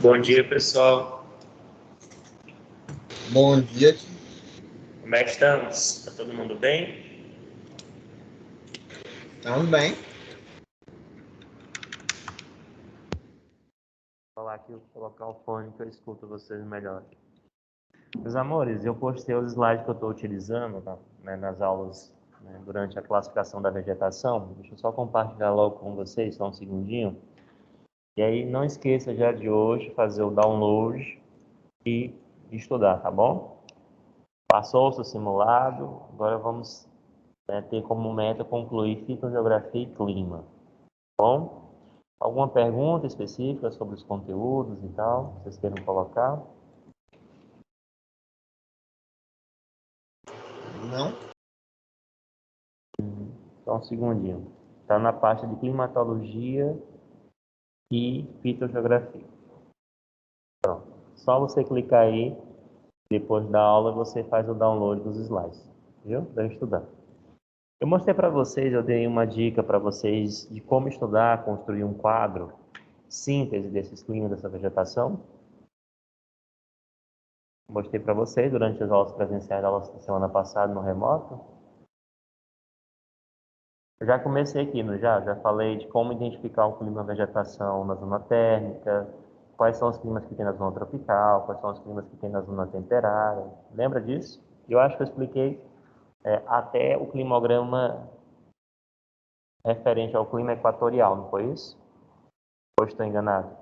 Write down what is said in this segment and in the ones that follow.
Bom dia, pessoal. Bom dia. Como é que estamos? Tá todo mundo bem? Estamos bem. Vou falar aqui, vou colocar o fone que eu escuto vocês melhor. Meus amores, eu postei os slides que eu estou utilizando nas aulas, durante a classificação da vegetação. Deixa eu só compartilhar logo com vocês, só um segundinho. E aí, não esqueça já de hoje fazer o download e estudar, tá bom? Passou o seu simulado, agora vamos ter como meta concluir fitogeografia e clima, tá bom? Alguma pergunta específica sobre os conteúdos e tal, vocês queiram colocar? Não? Só um segundinho. Está na parte de climatologia e fitogeografia. Pronto. Só você clicar aí, depois da aula você faz o download dos slides, viu? Para estudar. Eu mostrei para vocês, eu dei uma dica para vocês de como estudar, construir um quadro, síntese desses climas, dessa vegetação. Mostrei para vocês durante as aulas presenciais da semana passada no remoto. Eu já comecei aqui, já falei de como identificar o clima da vegetação na zona térmica, quais são os climas que tem na zona tropical, quais são os climas que tem na zona temperada. Lembra disso? Eu acho que eu expliquei até o climograma referente ao clima equatorial, não foi isso? Ou estou enganado?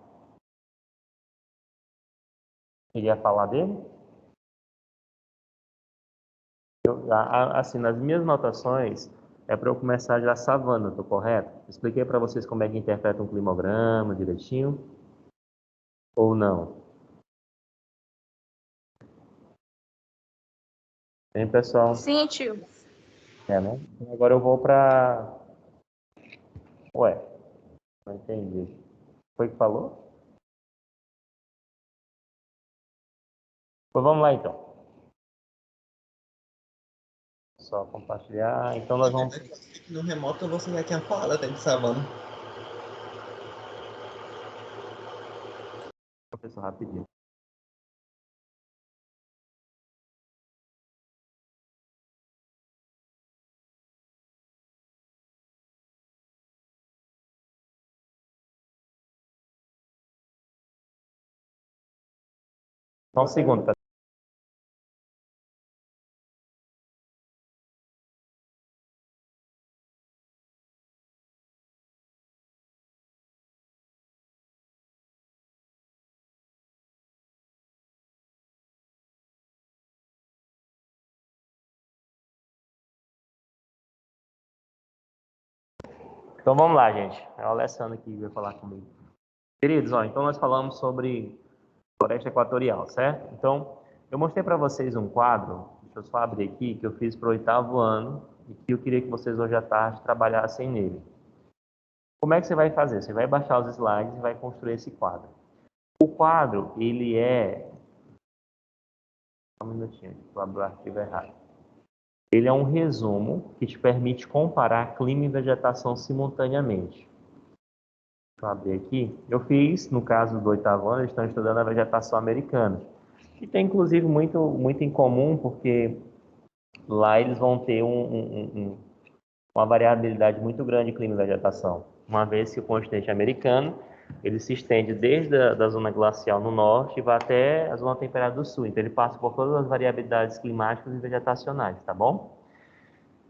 Queria falar dele? Assim, nas minhas notações, é para eu começar já savana, estou correto? Expliquei para vocês como é que interpreta um climograma direitinho? Ou não? Hein, pessoal? Sim, tio. Né? Então, agora eu vou para... Ué, não entendi. Foi que falou? Pois vamos lá, então. Só compartilhar. Então, nós vamos... No remoto você já tinha falado até de savana. Professor, rapidinho. Só um segundo, tá? Então vamos lá, gente. É o Alessandro que veio falar comigo. Queridos, então nós falamos sobre floresta equatorial, certo? Então, eu mostrei para vocês um quadro, deixa eu só abrir aqui, que eu fiz para o 8º ano e que eu queria que vocês hoje à tarde trabalhassem nele. Como é que você vai fazer? Você vai baixar os slides e vai construir esse quadro. O quadro, ele é... Um minutinho, eu abri o arquivo errado. Ele é um resumo que te permite comparar clima e vegetação simultaneamente. Deixa eu abrir aqui. Eu fiz, no caso do 8º ano, eles estão estudando a vegetação americana. E tem, inclusive, muito em comum, porque lá eles vão ter uma variabilidade muito grande de clima e vegetação. Uma vez que o continente americano, ele se estende desde a zona glacial no norte e vai até a zona temperada do sul. Então, ele passa por todas as variabilidades climáticas e vegetacionais, tá bom?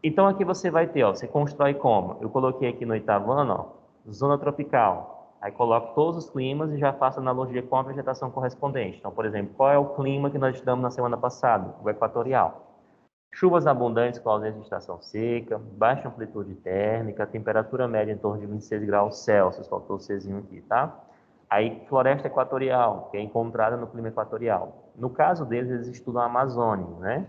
Então, aqui você vai ter, você constrói como? Eu coloquei aqui no 8º ano, zona tropical. Aí coloco todos os climas e já faço analogia com a vegetação correspondente. Então, por exemplo, qual é o clima que nós estudamos na semana passada? O equatorial. Chuvas abundantes com ausência de estação seca, baixa amplitude térmica, temperatura média em torno de 26 graus Celsius, faltou o Czinho aqui, tá? Aí, floresta equatorial, que é encontrada no clima equatorial. No caso deles, eles estudam a Amazônia, né?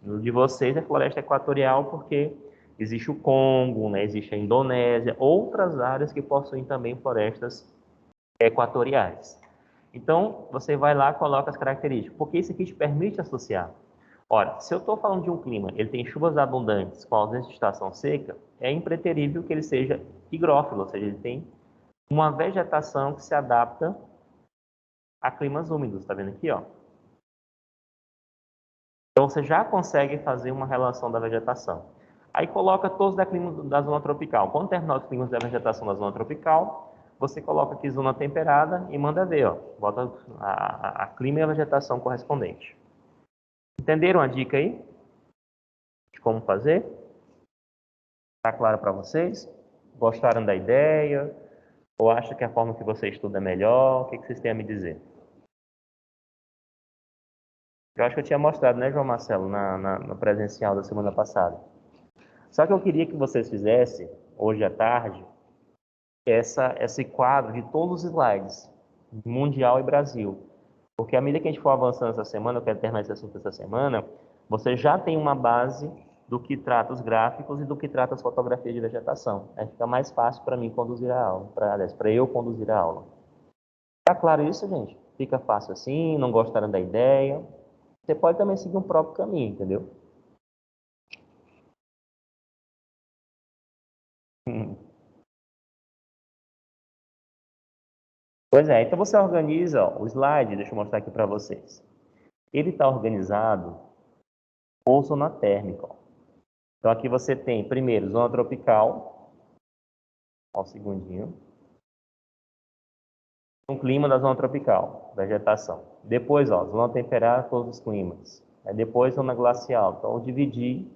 No de vocês é floresta equatorial porque existe o Congo, né? Existe a Indonésia, outras áreas que possuem também florestas equatoriais. Então, você vai lá e coloca as características, porque isso aqui te permite associar. Ora, se eu estou falando de um clima, ele tem chuvas abundantes com ausência de estação seca, é impreterível que ele seja higrófilo, ou seja, ele tem uma vegetação que se adapta a climas úmidos, tá vendo aqui, ó? Então você já consegue fazer uma relação da vegetação. Aí coloca todos da clima da zona tropical. Quando terminar os climas da vegetação da zona tropical, você coloca aqui zona temperada e manda ver, ó. Bota a clima e a vegetação correspondente. Entenderam a dica aí? De como fazer? Tá claro para vocês? Gostaram da ideia? Ou acham que a forma que você estuda é melhor? O que vocês têm a me dizer? Eu acho que eu tinha mostrado, né, João Marcelo, no presencial da semana passada. Só que eu queria que vocês fizessem, hoje à tarde, esse quadro de todos os slides, Mundial e Brasil. Porque à medida que a gente for avançando essa semana, eu quero terminar esse assunto essa semana, você já tem uma base do que trata os gráficos e do que trata as fotografias de vegetação. Aí fica mais fácil para mim conduzir a aula, para eu conduzir a aula. Tá claro isso, gente? Fica fácil assim, não gostaram da ideia. Você pode também seguir um próprio caminho, entendeu? Pois é, então você organiza, ó, o slide, deixa eu mostrar aqui para vocês. Ele está organizado por zona térmica. Ó. Então aqui você tem, primeiro, zona tropical, ó, um segundinho. Um clima da zona tropical, vegetação. Depois, ó, zona temperada, todos os climas. Aí depois, zona glacial. Então, eu dividi,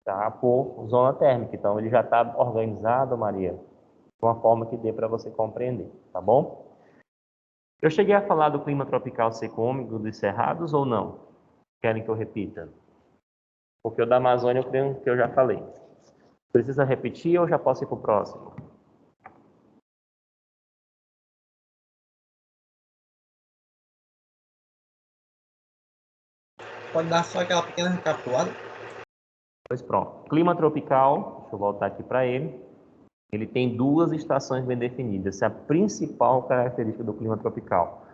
tá, por zona térmica. Então, ele já está organizado, Maria, de uma forma que dê para você compreender, tá bom? Eu cheguei a falar do clima tropical seco úmido dos cerrados ou não? Querem que eu repita? Porque o da Amazônia eu creio que eu já falei. Precisa repetir ou já posso ir para o próximo? Pode dar só aquela pequena recapitulada? Pois pronto. Clima tropical, deixa eu voltar aqui para ele. Ele tem duas estações bem definidas. Essa é a principal característica do clima tropical.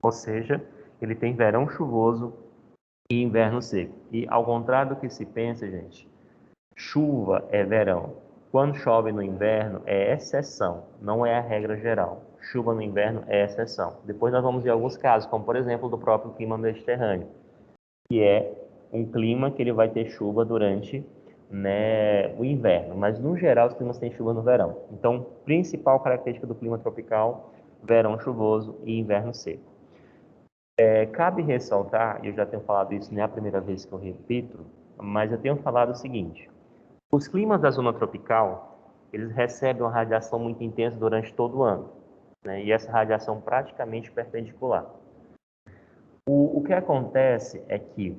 Ou seja, ele tem verão chuvoso e inverno seco. E ao contrário do que se pensa, gente, chuva é verão. Quando chove no inverno é exceção, não é a regra geral. Chuva no inverno é exceção. Depois nós vamos ver alguns casos, como por exemplo do próprio clima mediterrâneo, que é um clima que ele vai ter chuva durante, né, o inverno, mas no geral os climas têm chuva no verão. Então, principal característica do clima tropical, verão chuvoso e inverno seco. Cabe ressaltar, e eu já tenho falado isso, não é a primeira vez que eu repito, mas eu tenho falado o seguinte: os climas da zona tropical, eles recebem uma radiação muito intensa durante todo o ano, né, e essa radiação praticamente perpendicular. O que acontece é que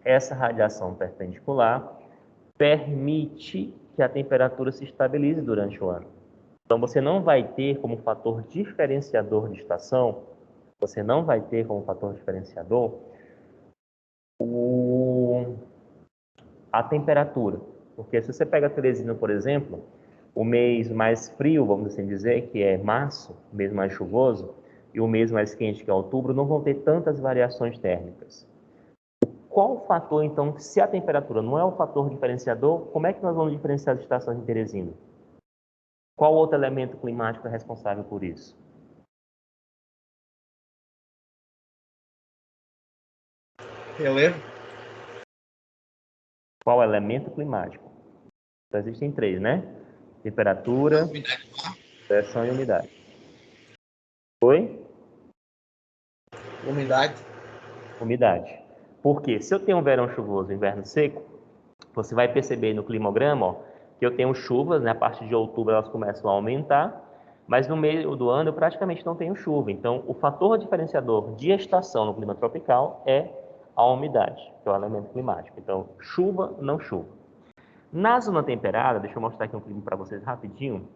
essa radiação perpendicular permite que a temperatura se estabilize durante o ano. Então, você não vai ter como fator diferenciador de estação, você não vai ter como fator diferenciador a temperatura. Porque se você pega Teresina, por exemplo, o mês mais frio, vamos assim dizer, que é março, o mês mais chuvoso, e o mês mais quente, que é outubro, não vão ter tantas variações térmicas. Qual o fator, então, se a temperatura não é o fator diferenciador, como é que nós vamos diferenciar as estações de Teresina? Qual outro elemento climático é responsável por isso? Relevo? Qual elemento climático? Então, existem três, né? Temperatura, Umidade. pressão e umidade. Oi? Umidade. Umidade. Porque se eu tenho um verão chuvoso e inverno seco, você vai perceber no climograma, ó, que eu tenho chuvas, né? A partir de outubro elas começam a aumentar, mas no meio do ano eu praticamente não tenho chuva. Então, o fator diferenciador de estação no clima tropical é a umidade, que é o elemento climático. Então, chuva, não chuva. Na zona temperada, deixa eu mostrar aqui um clima para vocês rapidinho.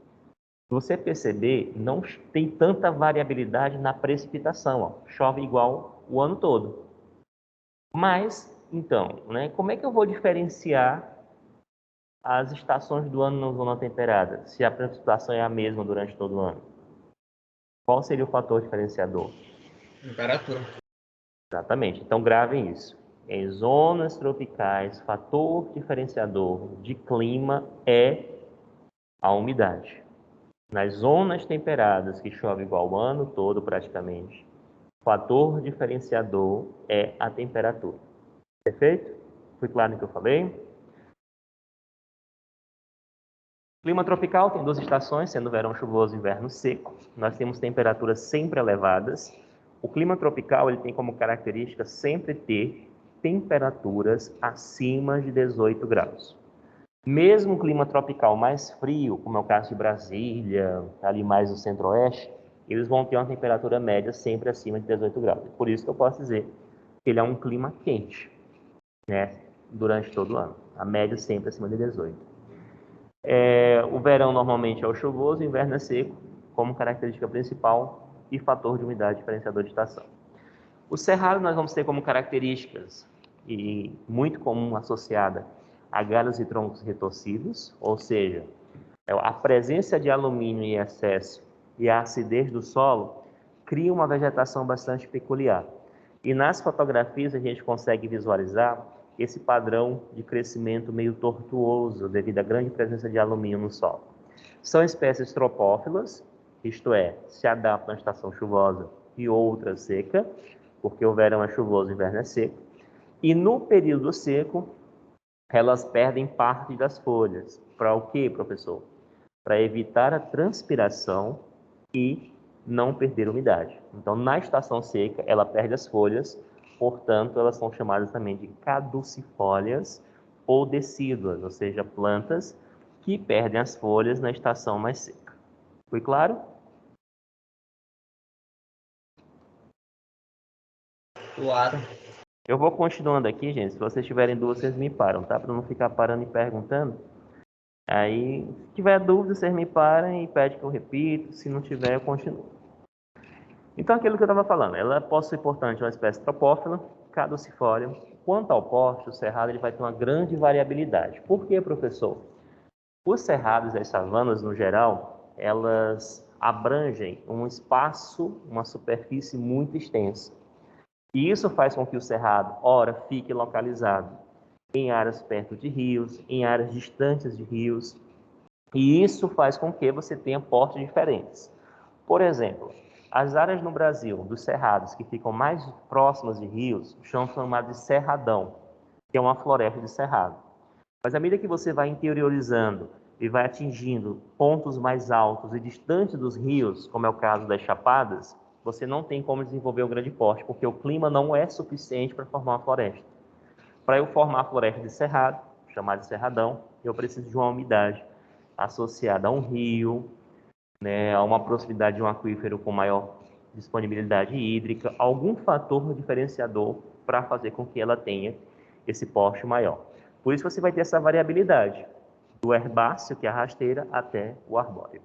Se você perceber, não tem tanta variabilidade na precipitação, ó. Chove igual o ano todo. Mas, então, né, como é que eu vou diferenciar as estações do ano na zona temperada, se a precipitação é a mesma durante todo o ano? Qual seria o fator diferenciador? Temperatura. Exatamente. Então, gravem isso. Em zonas tropicais, fator diferenciador de clima é a umidade. Nas zonas temperadas, que chove igual o ano todo praticamente, O fator diferenciador é a temperatura. Perfeito? Foi claro no que eu falei? Clima tropical tem duas estações, sendo verão chuvoso e inverno seco. Nós temos temperaturas sempre elevadas. O clima tropical ele tem como característica sempre ter temperaturas acima de 18 graus. Mesmo o clima tropical mais frio, como é o caso de Brasília, ali mais no centro-oeste, eles vão ter uma temperatura média sempre acima de 18 graus. Por isso que eu posso dizer que ele é um clima quente, né, durante todo o ano. A média sempre acima de 18. O verão normalmente é o chuvoso, o inverno é seco, como característica principal e fator de umidade diferenciador de estação. O cerrado nós vamos ter como características, e muito comum associada a galhos e troncos retorcidos, ou seja, a presença de alumínio em excesso e a acidez do solo cria uma vegetação bastante peculiar. E nas fotografias a gente consegue visualizar esse padrão de crescimento meio tortuoso devido à grande presença de alumínio no solo. São espécies tropófilas, isto é, se adaptam à estação chuvosa e outra seca, porque o verão é chuvoso e o inverno é seco. E no período seco, elas perdem parte das folhas. Para o quê, professor? Para evitar a transpiração e não perder umidade. Então, na estação seca, ela perde as folhas, portanto, elas são chamadas também de caducifólias ou decíduas, ou seja, plantas que perdem as folhas na estação mais seca. Foi claro? Claro. Eu vou continuando aqui, gente. Se vocês tiverem dúvidas, vocês me param, tá? Para não ficar parando e perguntando. Aí, se tiver dúvida, vocês me param e pedem que eu repito. Se não tiver, eu continuo. Então, aquilo que eu estava falando, ela possui, portanto, uma espécie tropófila, caducifólia. Quanto ao porte, o cerrado ele vai ter uma grande variabilidade. Por quê, professor? Os cerrados e as savanas, no geral, elas abrangem um espaço, uma superfície muito extensa. E isso faz com que o cerrado, ora, fique localizado em áreas perto de rios, em áreas distantes de rios, e isso faz com que você tenha portes diferentes. Por exemplo, as áreas no Brasil dos cerrados que ficam mais próximas de rios são chamadas de cerradão, que é uma floresta de cerrado. Mas à medida que você vai interiorizando e vai atingindo pontos mais altos e distantes dos rios, como é o caso das chapadas, você não tem como desenvolver um grande porte, porque o clima não é suficiente para formar uma floresta. Para eu formar a floresta de cerrado, chamada de cerradão, eu preciso de uma umidade associada a um rio, né, a uma proximidade de um aquífero com maior disponibilidade hídrica, algum fator diferenciador para fazer com que ela tenha esse porte maior. Por isso você vai ter essa variabilidade, do herbáceo, que é a rasteira, até o arbóreo.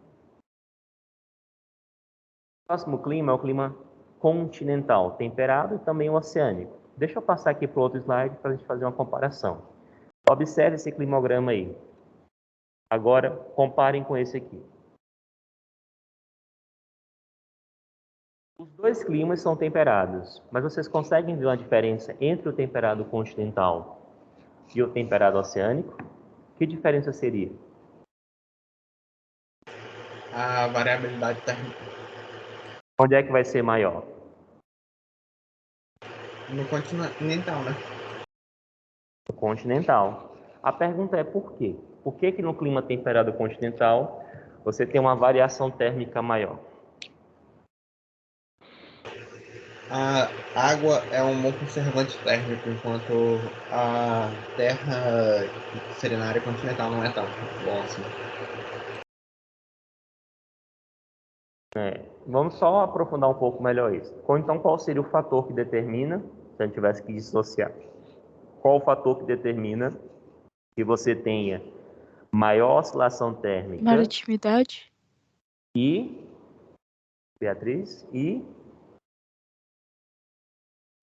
O próximo clima é o clima continental, temperado e também oceânico. Deixa eu passar aqui para o outro slide para a gente fazer uma comparação. Observe esse climograma aí. Agora, comparem com esse aqui. Os dois climas são temperados, mas vocês conseguem ver uma diferença entre o temperado continental e o temperado oceânico? Que diferença seria? A variabilidade térmica Onde é que vai ser maior? no continental, né? No continental. A pergunta é por quê? Por que que no clima temperado continental você tem uma variação térmica maior? A água é um bom conservante térmico, enquanto a terra que seria na área continental não é tão bom assim. Vamos só aprofundar um pouco melhor isso. Então, qual seria o fator que determina, se a gente tivesse que dissociar, qual o fator que determina que você tenha maior oscilação térmica Maritimidade? e, Beatriz, e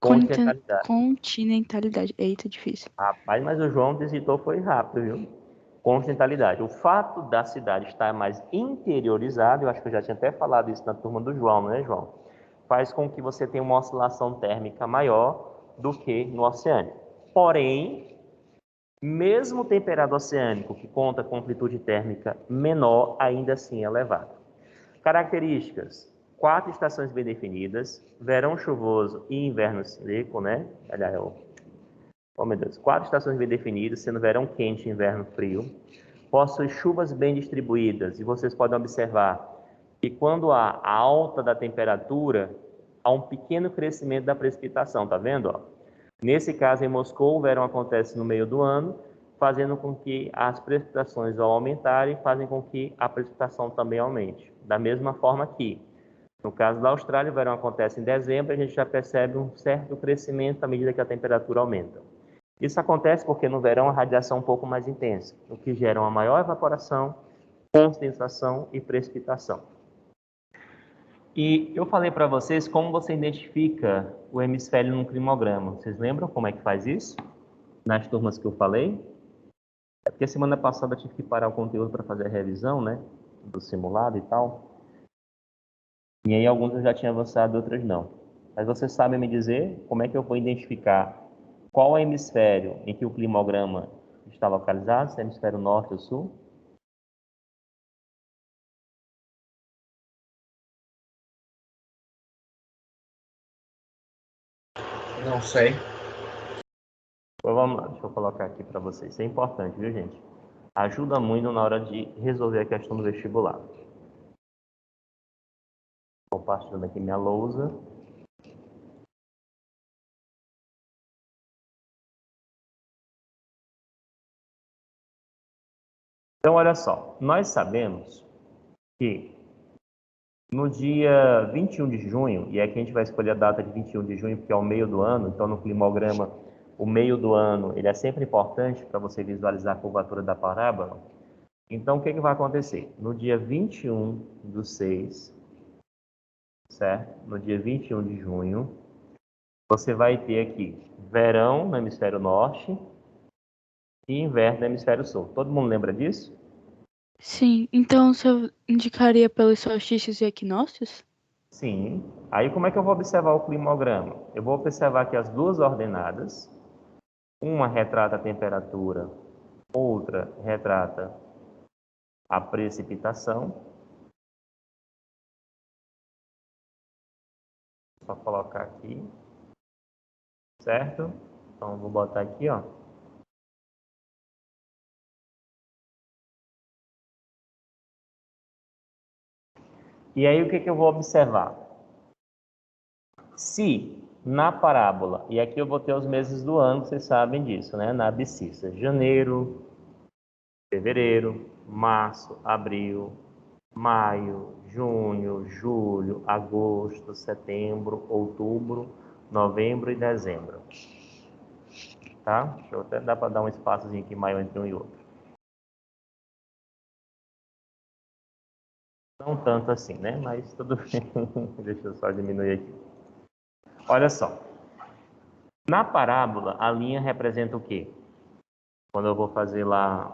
Contin- continentalidade? Continentalidade. Eita, difícil. Rapaz, mas o João digitou foi rápido, viu? Continentalidade. O fato da cidade estar mais interiorizada, eu acho que eu já tinha até falado isso na turma do João, né, João? Faz com que você tenha uma oscilação térmica maior do que no oceânico. Porém, mesmo o temperado oceânico, que conta com amplitude térmica menor, ainda assim é elevado. Características: 4 estações bem definidas, verão chuvoso e inverno seco, né? Aliás, oh meu Deus, 4 estações bem definidas, sendo verão quente e inverno frio. Possui chuvas bem distribuídas, e vocês podem observar que quando há a alta da temperatura, há um pequeno crescimento da precipitação, tá vendo? Ó? Nesse caso, em Moscou, o verão acontece no meio do ano, fazendo com que as precipitações, ao aumentarem, fazem com que a precipitação também aumente. Da mesma forma aqui. No caso da Austrália, o verão acontece em dezembro, a gente já percebe um certo crescimento à medida que a temperatura aumenta. Isso acontece porque no verão a radiação é um pouco mais intensa, o que gera uma maior evaporação, condensação e precipitação. E eu falei para vocês como você identifica o hemisfério num climograma. Vocês lembram como é que faz isso? Nas turmas que eu falei? É porque semana passada eu tive que parar o conteúdo para fazer a revisão, né? Do simulado e tal. E aí alguns eu já tinha avançado, outros não. Mas vocês sabem me dizer como é que eu vou identificar qual é o hemisfério em que o climograma está localizado? Se é hemisfério norte ou sul? Não sei. Então vamos lá, deixa eu colocar aqui para vocês. Isso é importante, viu, gente? Ajuda muito na hora de resolver a questão do vestibular. Compartilhando aqui minha lousa. Então, olha só. Nós sabemos que no dia 21 de junho, e aqui a gente vai escolher a data de 21 de junho, porque é o meio do ano, então no climograma, o meio do ano, ele é sempre importante para você visualizar a curvatura da parábola. Então, o que vai acontecer? No dia 21/6, certo? No dia 21 de junho, você vai ter aqui verão no hemisfério norte e inverno no hemisfério sul. Todo mundo lembra disso? Sim, então você indicaria pelos solstícios e equinócios? Sim. Aí como é que eu vou observar o climograma? Eu vou observar que as duas ordenadas, uma retrata a temperatura, outra retrata a precipitação. Só colocar aqui, certo? Então vou botar aqui, ó. E aí o que eu vou observar? Se na parábola, e aqui eu vou ter os meses do ano, vocês sabem disso, né? Na abscissa, janeiro, fevereiro, março, abril, maio, junho, julho, agosto, setembro, outubro, novembro e dezembro. Tá? Deixa eu até dar para dar um espaçozinho aqui maior entre um e outro. Não tanto assim, né? Mas tudo bem. Deixa eu só diminuir aqui. Olha só. Na parábola, a linha representa o quê? Quando eu vou fazer lá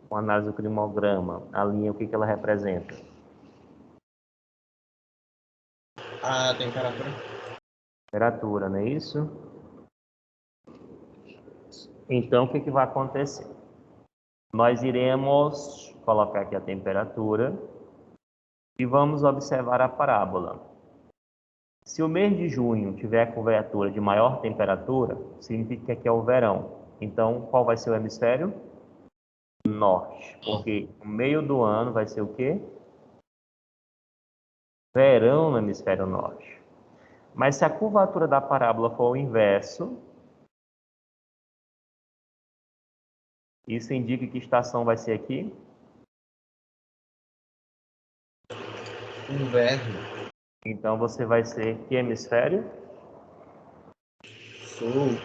uma análise do climograma, a linha, o que ela representa? A temperatura. Temperatura, não é isso? Então, o que vai acontecer? Nós iremos colocar aqui a temperatura e vamos observar a parábola. Se o mês de junho tiver cobertura de maior temperatura, significa que é o verão. Então, qual vai ser o hemisfério? Norte. Porque o meio do ano vai ser o quê? Verão no hemisfério norte. Mas se a curvatura da parábola for o inverso, isso indica que estação vai ser aqui? Inverno. Então você vai ser que hemisfério? Sul.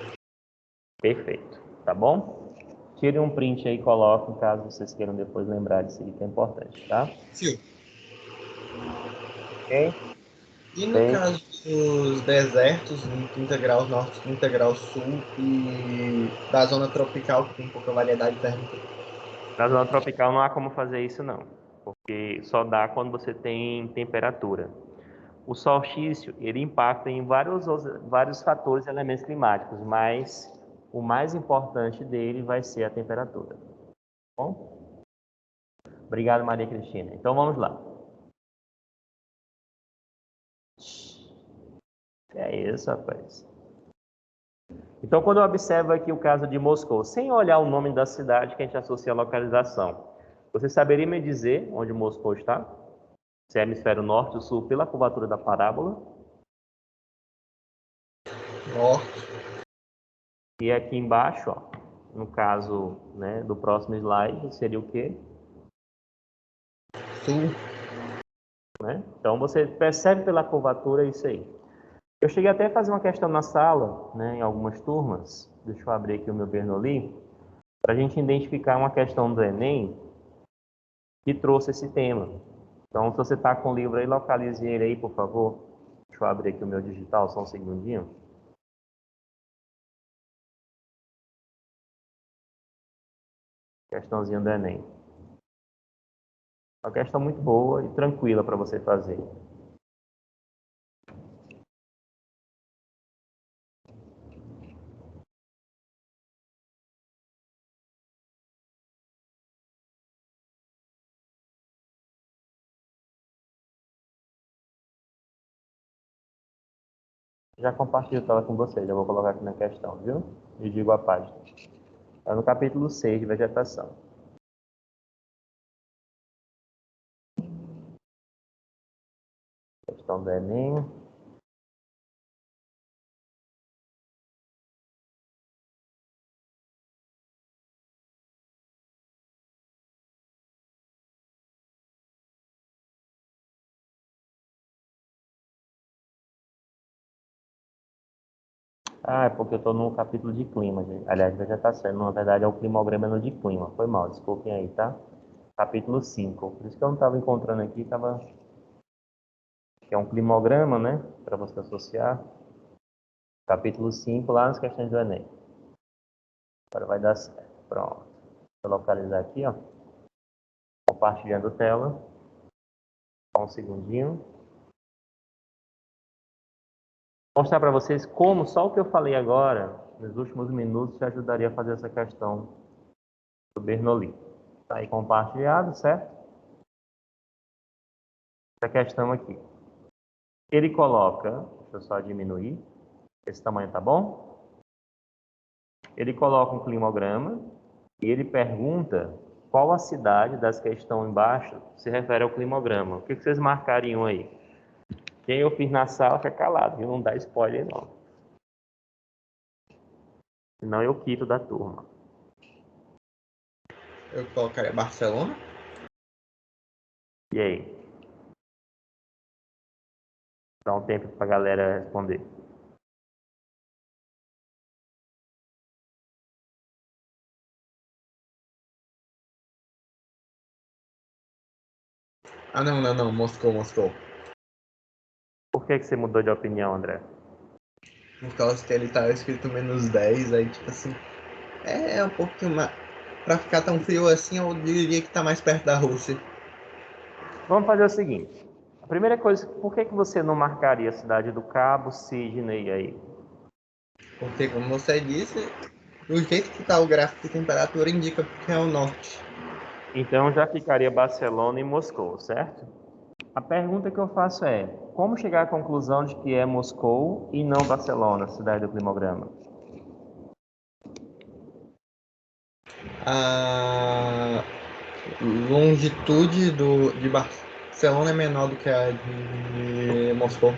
Perfeito, tá bom? Tire um print aí e coloque, caso vocês queiram depois lembrar disso aí que é importante, tá? Sul. Ok? E no Bem, caso dos desertos, em 30 graus norte, 30 graus sul e da zona tropical, que tem pouca variedade térmica? na zona tropical não há como fazer isso não, porque só dá quando você tem temperatura. O solstício, ele impacta em vários fatores e elementos climáticos, mas o mais importante dele vai ser a temperatura. Tá bom? Obrigado, Maria Cristina. Então vamos lá. É isso, rapaz. Então, quando eu observo aqui o caso de Moscou, sem olhar o nome da cidade que a gente associa à localização, você saberia me dizer onde Moscou está? Se é hemisfério norte ou sul, pela curvatura da parábola? Norte. E aqui embaixo, ó, no caso, né, do próximo slide, seria o quê? Sul. Né? Então, você percebe pela curvatura isso aí. Eu cheguei até a fazer uma questão na sala, né, em algumas turmas. Deixa eu abrir aqui o meu Bernoulli, para a gente identificar uma questão do Enem que trouxe esse tema. Então, se você está com o livro aí, localize ele aí, por favor. Deixa eu abrir aqui o meu digital, só um segundinho. Questãozinha do Enem. Uma questão muito boa e tranquila para você fazer. Já compartilho a tela com vocês, já vou colocar aqui na questão, viu? E digo a página. É no capítulo 6 de vegetação. Questão do Enem. Ah, é porque eu estou no capítulo de clima, gente. Aliás, vegetação. Na verdade, é o climograma no de clima. Foi mal, desculpem aí, tá? Capítulo 5. Por isso que eu não estava encontrando aqui, estava... Que é um climograma, né? Para você associar. Capítulo 5, lá nas questões do Enem. Agora vai dar certo. Pronto. Vou localizar aqui, ó. Compartilhando tela. Só um segundinho. Vou mostrar para vocês como só o que eu falei agora, nos últimos minutos, te ajudaria a fazer essa questão do Bernoulli. Está aí compartilhado, certo? Essa questão aqui. Ele coloca, deixa eu só diminuir, esse tamanho tá bom? Ele coloca um climograma e ele pergunta qual a cidade das que estão embaixo se refere ao climograma. O que vocês marcariam aí? Quem eu fiz na sala fica calado, viu? Não dá spoiler não. Senão eu quito da turma. Eu colocaria Barcelona. E aí? Dá um tempo para a galera responder. Ah, não. Moscou. Por que você mudou de opinião, André? Por causa que ele tava escrito -10, aí tipo assim. É um pouquinho mais. Pra ficar tão frio assim, eu diria que tá mais perto da Rússia. Vamos fazer o seguinte. A primeira coisa, por que você não marcaria a cidade do Cabo, Sydney aí? Porque, como você disse, do jeito que tá o gráfico de temperatura, indica que é o norte. Então já ficaria Barcelona e Moscou, certo? A pergunta que eu faço é, como chegar à conclusão de que é Moscou e não Barcelona, cidade do climograma? A longitude de Barcelona é menor do que a de Moscou.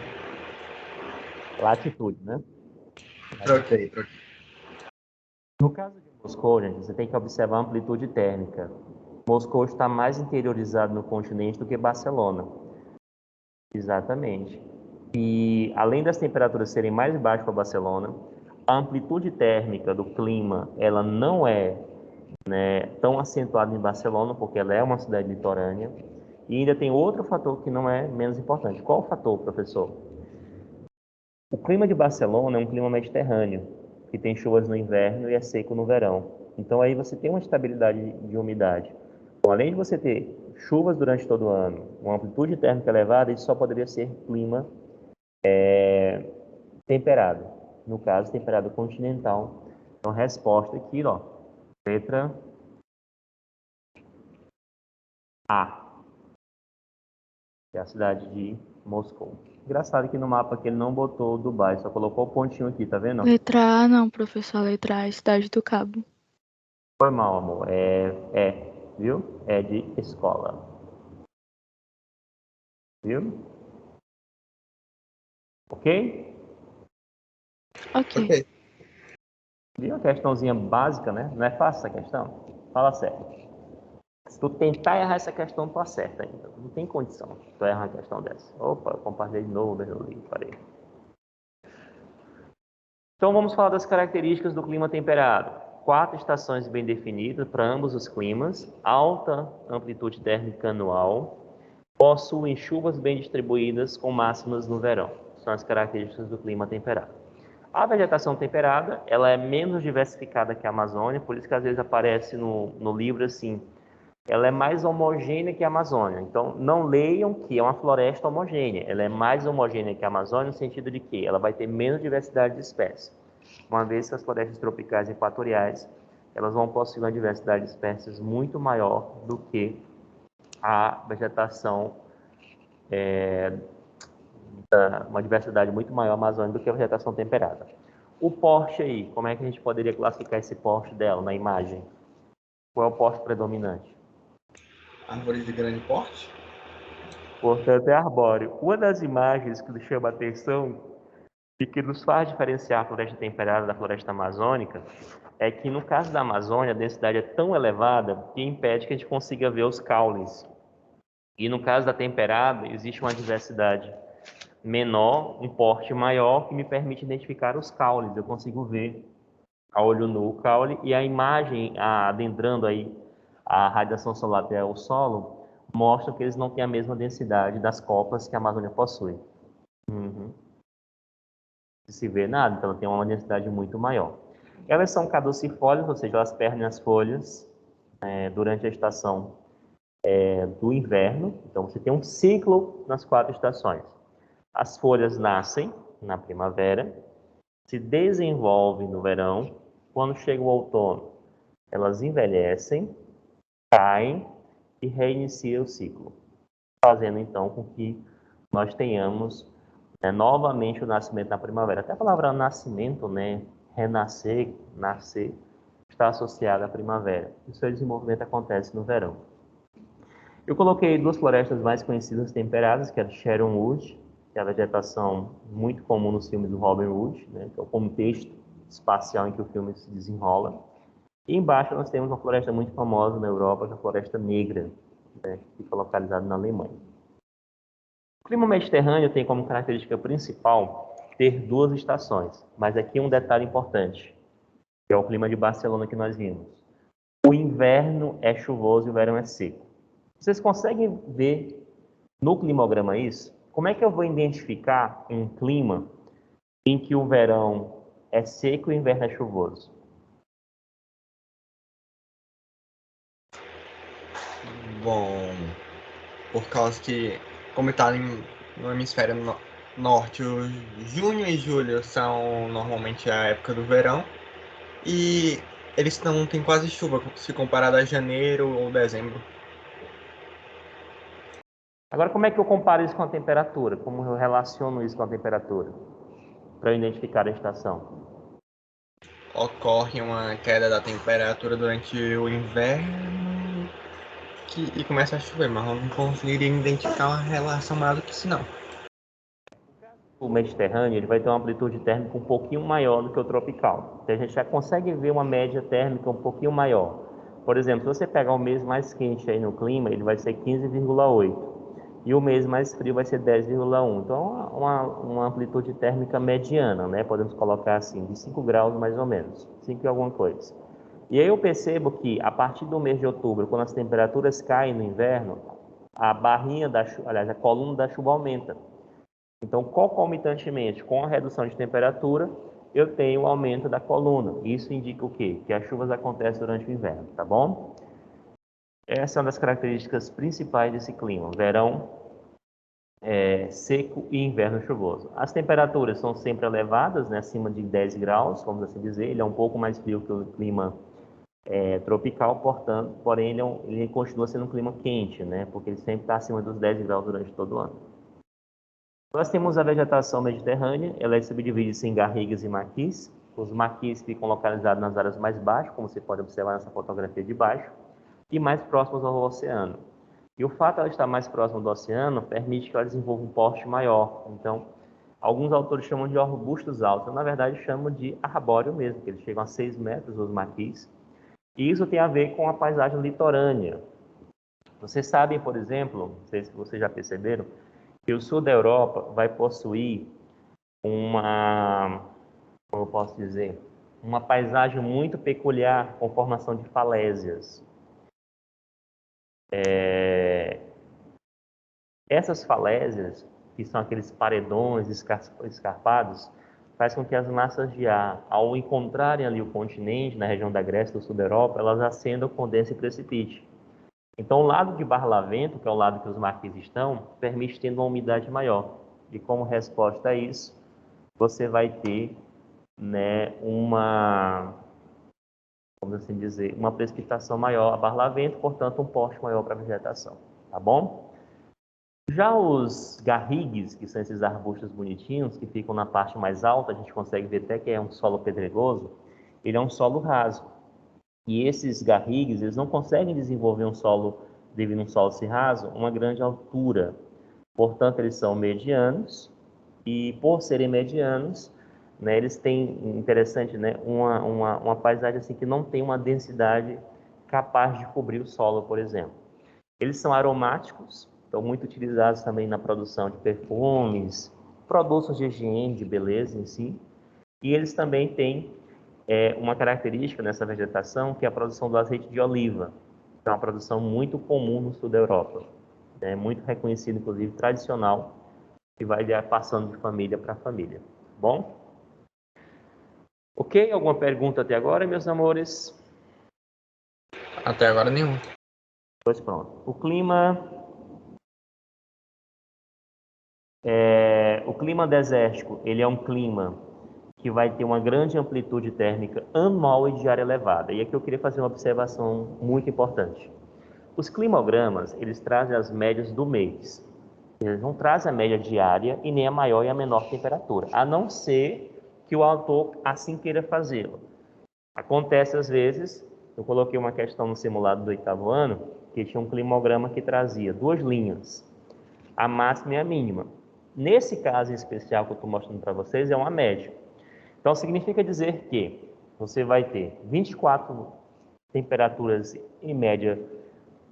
Latitude, né? Troquei. No caso de Moscou, gente, você tem que observar a amplitude térmica. Moscou está mais interiorizado no continente do que Barcelona. Exatamente. E além das temperaturas serem mais baixas para Barcelona, a amplitude térmica do clima, ela não é, né, tão acentuada em Barcelona, porque ela é uma cidade litorânea. E ainda tem outro fator que não é menos importante. Qual o fator, professor? O clima de Barcelona é um clima mediterrâneo, que tem chuvas no inverno e é seco no verão. Então aí você tem uma estabilidade de umidade. Então, além de você ter chuvas durante todo o ano, uma amplitude térmica elevada, isso só poderia ser clima temperado. No caso, temperado continental. Então, resposta aqui, ó, letra A, que é a cidade de Moscou. Engraçado que no mapa aqui ele não botou Dubai, só colocou o pontinho aqui, tá vendo? Letra A, não, professor. Letra A é Cidade do Cabo. Foi mal, amor. Viu? É de escola. Viu? Ok? Ok. Ok. Viu a questãozinha básica, né? Não é fácil essa questão? Fala sério. Se tu tentar errar essa questão, tu acerta ainda. Não tem condição de tu errar uma questão dessa. Opa, eu compartilhei de novo, meu livro, parei. Então vamos falar das características do clima temperado. 4 estações bem definidas para ambos os climas, alta amplitude térmica anual, possuem chuvas bem distribuídas com máximas no verão. São as características do clima temperado. A vegetação temperada, ela é menos diversificada que a Amazônia, por isso que às vezes aparece no livro assim, ela é mais homogênea que a Amazônia. Então, não leiam que é uma floresta homogênea. Ela é mais homogênea que a Amazônia no sentido de que ela vai ter menos diversidade de espécies. Uma vez que as florestas tropicais e equatoriais, elas vão possuir uma diversidade de espécies muito maior do que a vegetação, uma diversidade muito maior amazônica do que a vegetação temperada. O porte aí, como é que a gente poderia classificar esse porte dela na imagem? Qual é o porte predominante? Árvores de grande porte? Portanto, é arbóreo. Uma das imagens que nos chama a atenção e que nos faz diferenciar a floresta temperada da floresta amazônica é que, no caso da Amazônia, a densidade é tão elevada que impede que a gente consiga ver os caules. E no caso da temperada, existe uma diversidade menor, um porte maior, que me permite identificar os caules. Eu consigo ver a olho nu o caule e a imagem, adentrando aí a radiação solar até o solo, mostra que eles não têm a mesma densidade das copas que a Amazônia possui. Uhum. Não se vê nada, então ela tem uma densidade muito maior. Elas são caducifólias, ou seja, elas perdem as folhas durante a estação do inverno. Então você tem um ciclo nas 4 estações. As folhas nascem na primavera, se desenvolvem no verão. Quando chega o outono, elas envelhecem, caem e reinicia o ciclo, fazendo então com que nós tenhamos novamente o nascimento na primavera. Até a palavra nascimento, né, renascer, nascer, está associada à primavera. O seu desenvolvimento acontece no verão. Eu coloquei 2 florestas mais conhecidas temperadas, que é a Sharon Wood, que é a vegetação muito comum nos filmes do Robin Hood, né, que é o contexto espacial em que o filme se desenrola. E embaixo nós temos uma floresta muito famosa na Europa, que é a Floresta Negra, né, que fica localizada na Alemanha. O clima mediterrâneo tem como característica principal ter 2 estações, mas aqui um detalhe importante, que é o clima de Barcelona que nós vimos. O inverno é chuvoso e o verão é seco. Vocês conseguem ver no climograma isso? Como é que eu vou identificar um clima em que o verão é seco e o inverno é chuvoso? Bom, por causa que, como está no hemisfério norte, o junho e julho são normalmente a época do verão, e eles não têm quase chuva se comparado a janeiro ou dezembro. Agora, como é que eu comparo isso com a temperatura? Como eu relaciono isso com a temperatura? Para eu identificar a estação. Ocorre uma queda da temperatura durante o inverno e começa a chover, mas eu não conseguiria identificar uma relação maior do que isso, não. O Mediterrâneo ele vai ter uma amplitude térmica um pouquinho maior do que o tropical. Então, a gente já consegue ver uma média térmica um pouquinho maior. Por exemplo, se você pegar o mês mais quente aí no clima, ele vai ser 15,8. E o mês mais frio vai ser 10,1. Então, uma amplitude térmica mediana, né? Podemos colocar assim, de 5 graus mais ou menos. 5 e alguma coisa. E aí eu percebo que a partir do mês de outubro, quando as temperaturas caem no inverno, a barrinha da chuva, aliás, a coluna da chuva aumenta. Então, concomitantemente com a redução de temperatura, eu tenho o aumento da coluna. Isso indica o quê? Que as chuvas acontecem durante o inverno, tá bom? Essa é uma das características principais desse clima. Verão seco e inverno chuvoso. As temperaturas são sempre elevadas, né, acima de 10 graus, vamos assim dizer. Ele é um pouco mais frio que o clima tropical, portanto, porém ele continua sendo um clima quente, né, porque ele sempre está acima dos 10 graus durante todo o ano. Nós temos a vegetação mediterrânea, ela se subdivide em garrigas e maquis. Os maquis ficam localizados nas áreas mais baixas, como você pode observar nessa fotografia de baixo, e mais próximos ao oceano. E o fato de ela estar mais próxima do oceano permite que ela desenvolva um porte maior. Então, alguns autores chamam de arbustos altos, eu, na verdade chamam de arbóreo mesmo, que eles chegam a 6 metros, os maquis. E isso tem a ver com a paisagem litorânea. Vocês sabem, por exemplo, não sei se vocês já perceberam, que o sul da Europa vai possuir como eu posso dizer, uma paisagem muito peculiar com formação de falésias. Essas falésias, que são aqueles paredões escarpados, faz com que as massas de ar, ao encontrarem ali o continente, na região da Grécia, do sul da Europa, elas acendam, condensem e precipitem. Então, o lado de Barlavento, que é o lado que os maquis estão, permite ter uma umidade maior. E como resposta a isso, você vai ter, né, vamos assim dizer, uma precipitação maior a Barlavento, portanto, um porte maior para a vegetação. Tá bom? Já os garrigues, que são esses arbustos bonitinhos, que ficam na parte mais alta, a gente consegue ver até que é um solo pedregoso, ele é um solo raso. E esses garrigues, eles não conseguem desenvolver um solo, devido a um solo ser raso, uma grande altura. Portanto, eles são medianos, e por serem medianos, né, eles têm, interessante, né, uma paisagem assim, que não tem uma densidade capaz de cobrir o solo, por exemplo. Eles são aromáticos, estão muito utilizados também na produção de perfumes, produtos de higiene, de beleza em si, e eles também têm uma característica nessa vegetação, que é a produção do azeite de oliva, que é uma produção muito comum no sul da Europa, é muito reconhecido, inclusive tradicional, que vai passando de família para família. Bom? Ok? Alguma pergunta até agora, meus amores? Até agora nenhum. Pois pronto. O clima desértico, ele é um clima que vai ter uma grande amplitude térmica anual e diária elevada. E aqui eu queria fazer uma observação muito importante. Os climogramas, eles trazem as médias do mês. Eles não trazem a média diária e nem a maior e a menor temperatura, a não ser que o autor assim queira fazê-lo. Acontece às vezes, eu coloquei uma questão no simulado do 8º ano, que tinha um climograma que trazia 2 linhas, a máxima e a mínima. Nesse caso em especial que eu estou mostrando para vocês, é uma média. Então, significa dizer que você vai ter 24 temperaturas em média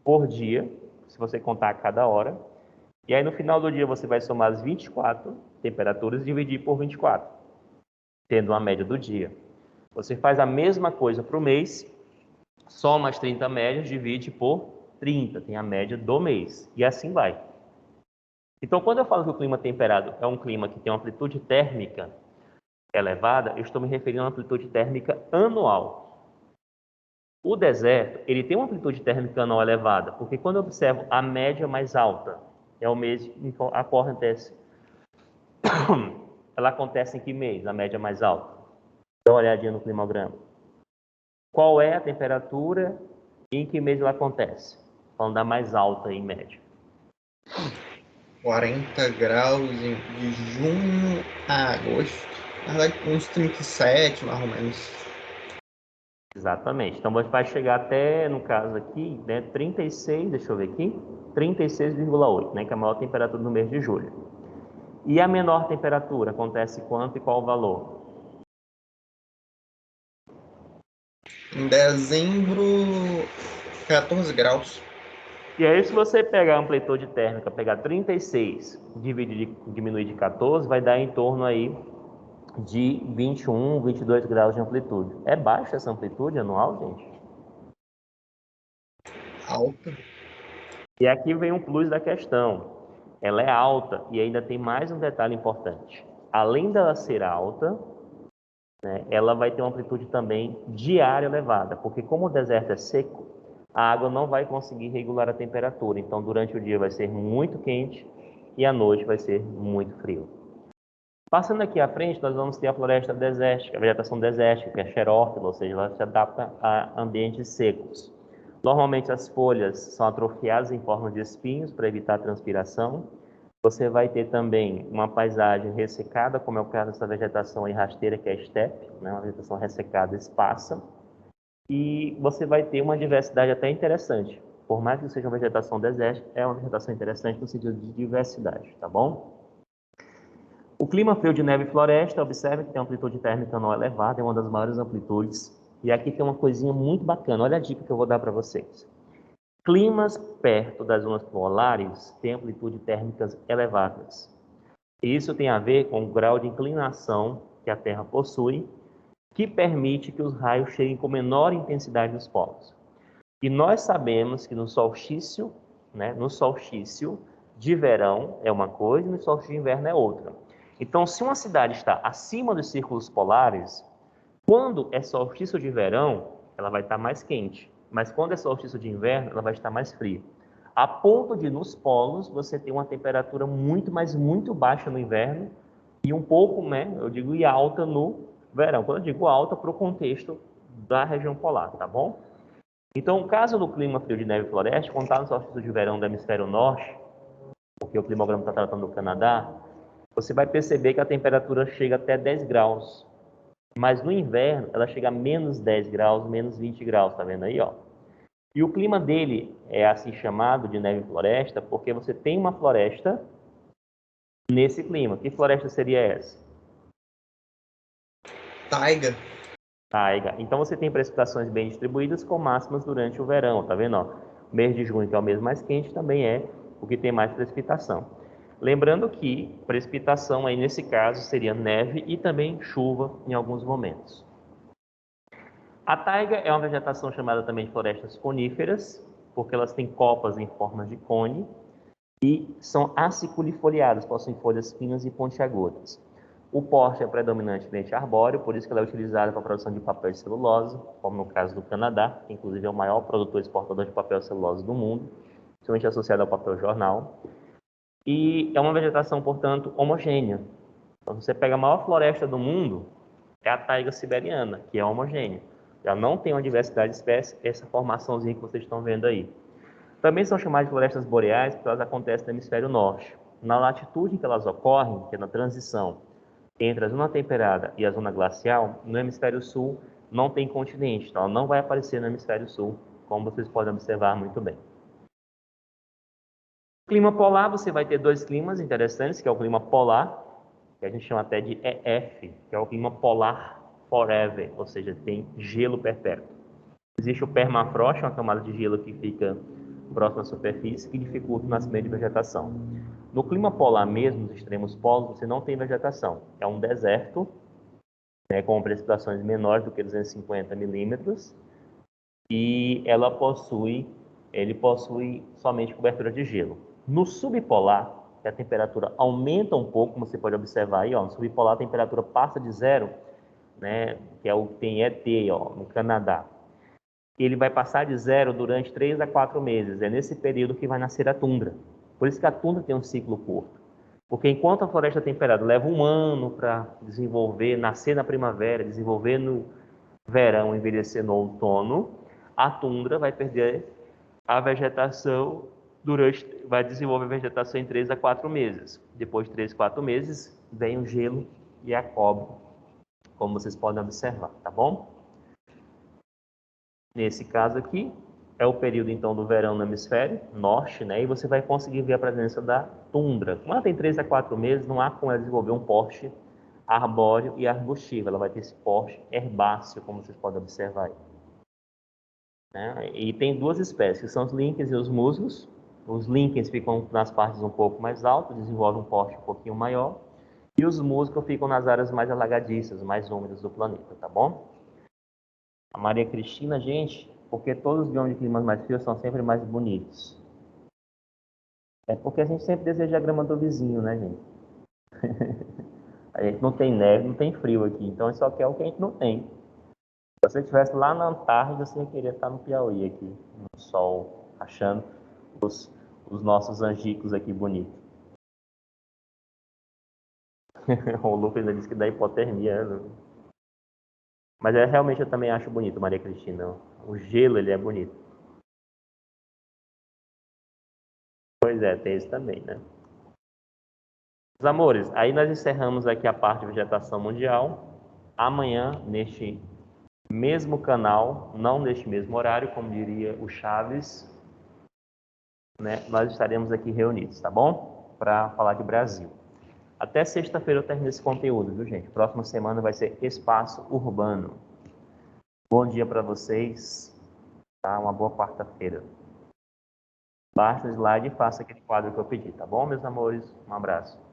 por dia, se você contar a cada hora, e aí no final do dia você vai somar as 24 temperaturas e dividir por 24, tendo uma média do dia. Você faz a mesma coisa para o mês, soma as 30 médias, divide por 30, tem a média do mês, e assim vai. Então, quando eu falo que o clima temperado é um clima que tem uma amplitude térmica elevada, eu estou me referindo a uma amplitude térmica anual. O deserto, ele tem uma amplitude térmica anual elevada, porque quando eu observo a média mais alta, é o mês em que acontece. Ela acontece em que mês, a média mais alta? Dá uma olhadinha no climograma. Qual é a temperatura e em que mês ela acontece? Falando da mais alta em média. 40 graus de junho a agosto. Na verdade, uns 37, mais ou menos. Exatamente. Então, vai chegar até, no caso aqui, né, 36, deixa eu ver aqui, 36,8, né, que é a maior temperatura no mês de julho. E a menor temperatura acontece quanto e qual o valor? Em dezembro, 14 graus. E aí, se você pegar a amplitude térmica, pegar 36, diminuir de 14, vai dar em torno aí de 21, 22 graus de amplitude. É baixa essa amplitude anual, gente? Alta. E aqui vem um plus da questão. Ela é alta e ainda tem mais um detalhe importante. Além dela ser alta, né, ela vai ter uma amplitude também diária elevada, porque como o deserto é seco, a água não vai conseguir regular a temperatura. Então, durante o dia vai ser muito quente e à noite vai ser muito frio. Passando aqui à frente, nós vamos ter a floresta desértica, a vegetação desértica, que é xerófila, ou seja, ela se adapta a ambientes secos. Normalmente as folhas são atrofiadas em forma de espinhos para evitar a transpiração. Você vai ter também uma paisagem ressecada, como é o caso dessa vegetação aí rasteira, que é a estepe, né? Uma vegetação ressecada esparsa. E você vai ter uma diversidade até interessante. Por mais que seja uma vegetação desértica, é uma vegetação interessante no sentido de diversidade, tá bom? O clima frio de neve e floresta, observe que tem amplitude térmica não elevada, é uma das maiores amplitudes. E aqui tem uma coisinha muito bacana, olha a dica que eu vou dar para vocês. Climas perto das zonas polares têm amplitude térmicas elevadas. Isso tem a ver com o grau de inclinação que a Terra possui, que permite que os raios cheguem com menor intensidade dos polos. E nós sabemos que no solstício de verão é uma coisa e no solstício de inverno é outra. Então, se uma cidade está acima dos círculos polares, quando é solstício de verão, ela vai estar mais quente. Mas quando é solstício de inverno, ela vai estar mais fria. A ponto de, nos polos, você ter uma temperatura muito, mas muito baixa no inverno e um pouco, eu digo, e alta no verão. Quando eu digo alta, para o contexto da região polar, tá bom? Então, o caso do clima frio de neve e floresta, quando está no solstício de verão do hemisfério norte, porque o climograma está tratando do Canadá, você vai perceber que a temperatura chega até 10 graus. Mas no inverno, ela chega a menos 10 graus, menos 20 graus, tá vendo aí, ó? E o clima dele é assim chamado de neve e floresta, porque você tem uma floresta nesse clima. Que floresta seria essa? Taiga. Taiga. Então você tem precipitações bem distribuídas com máximas durante o verão, tá vendo? Ó? O mês de junho, que é o mês mais quente, também é o que tem mais precipitação. Lembrando que precipitação aí nesse caso seria neve e também chuva em alguns momentos. A taiga é uma vegetação chamada também de florestas coníferas, porque elas têm copas em forma de cone e são aciculifoliadas, possuem folhas finas e pontiagudas. O porte é predominantemente arbóreo, por isso que ela é utilizada para a produção de papel e celulose, como no caso do Canadá, que inclusive é o maior produtor e exportador de papel e celulose do mundo, principalmente associado ao papel jornal. E é uma vegetação, portanto, homogênea. Então, se você pega a maior floresta do mundo, é a taiga siberiana, que é homogênea. Já não tem uma diversidade de espécies, essa formaçãozinha que vocês estão vendo aí. Também são chamadas de florestas boreais porque elas acontecem no hemisfério norte. Na latitude em que elas ocorrem, que é na transição entre a zona temperada e a zona glacial, no hemisfério sul não tem continente, então ela não vai aparecer no hemisfério sul, como vocês podem observar muito bem. Clima polar, você vai ter dois climas interessantes, que é o clima polar, que a gente chama até de EF, que é o clima polar forever, ou seja, tem gelo perpétuo. Existe o permafrost, uma camada de gelo que fica próximo à superfície, que dificulta o nascimento de vegetação. No clima polar mesmo, nos extremos polos, você não tem vegetação. É um deserto, com precipitações menores do que 250 milímetros, e ele possui somente cobertura de gelo. No subpolar, que a temperatura aumenta um pouco, como você pode observar aí, ó, no subpolar a temperatura passa de zero, que é o que tem ET, ó, no Canadá. Ele vai passar de zero durante 3 a 4 meses. É nesse período que vai nascer a tundra. Por isso que a tundra tem um ciclo curto. Porque enquanto a floresta temperada leva um ano para desenvolver, nascer na primavera, desenvolver no verão, envelhecer no outono, a tundra vai perder a vegetação vai desenvolver a vegetação em 3 a 4 meses. Depois de 3 a 4 meses, vem o gelo e a cobre, como vocês podem observar, tá bom? Nesse caso aqui, é o período então do verão no hemisfério norte, e você vai conseguir ver a presença da tundra. Como ela tem 3 a 4 meses, não há como ela desenvolver um porte arbóreo e arbustivo, ela vai ter esse porte herbáceo, como vocês podem observar aí. E tem duas espécies, que são os líquens e os musgos. Os líquens ficam nas partes um pouco mais altas, desenvolvem um porte um pouquinho maior, e os musgos ficam nas áreas mais alagadiças, mais úmidas do planeta, tá bom? A Maria Cristina, gente, porque todos os biomas de climas mais frios são sempre mais bonitos. É porque a gente sempre deseja a grama do vizinho, né, gente? A gente não tem neve, não tem frio aqui, então a gente só quer o que a gente não tem. Se você estivesse lá na Antártida, você queria estar no Piauí aqui, no sol, achando os nossos angicos aqui bonitos. O Lucas ainda disse que dá hipotermia, né? Mas realmente eu também acho bonito, Maria Cristina. O gelo, ele é bonito. Pois é, tem isso também, né? Meus amores, aí nós encerramos aqui a parte de vegetação mundial. Amanhã, neste mesmo canal, não neste mesmo horário, como diria o Chaves, né, nós estaremos aqui reunidos, tá bom? Para falar de Brasil. Até sexta-feira eu termino esse conteúdo, viu, gente? Próxima semana vai ser Espaço Urbano. Bom dia para vocês, tá? Uma boa quarta-feira. Baixa o slide e faça aquele quadro que eu pedi, tá bom, meus amores? Um abraço.